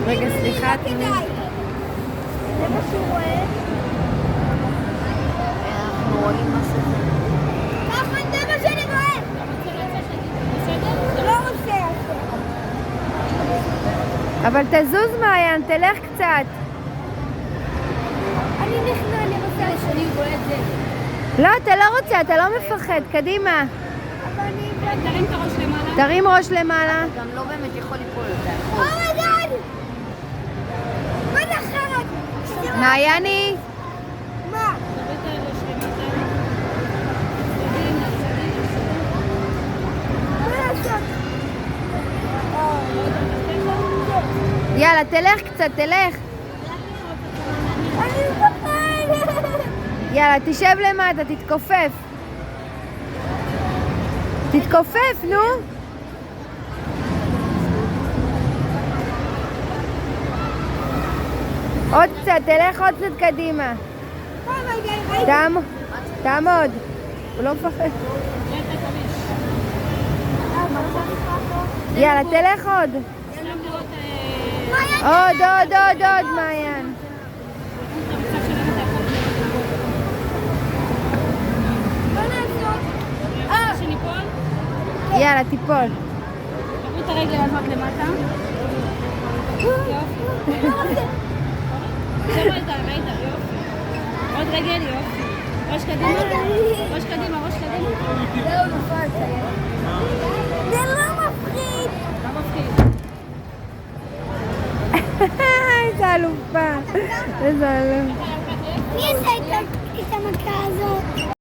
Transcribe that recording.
רגע, סליחה, תני. זה מה שהוא רואה. אנחנו רואים מה שזה. נכון, זה מה שאני רואה. לא רוצה. אבל תזוז מעיין, תלך קצת. אני נכנע, אני רוצה. אני רואה את זה. לא, אתה לא רוצה, אתה לא מפחד, קדימה. אבל אני... תרים את הראש למעלה. תרים ראש למעלה. גם לא באמת יכול ליפול יותר. אומייגאד! מה זה אחרת? מעייני, מה? תוריד את הראש למטה. מה לעשות? יאללה, תלך קצת, תלך. אני מפחד. יאללה, תשב למטה, תתכופף. תתכופף, נו. עוד קצת, תלך עוד קצת קדימה. תעמוד. הוא לא מפחד. יאללה, תלך עוד. עוד, מעיין. יאללה, תיפול. תראו את הרגל הזאת למטה. יופי. שמה את הרגל, יופי. עוד רגל, יופי. ראש קדימה. ראש קדימה, ראש קדימה. זהו, נפל. זה לא מפחיד. לא מפחיד. איזה אלופה. איזה אלופה. מי עשה את המכה הזאת?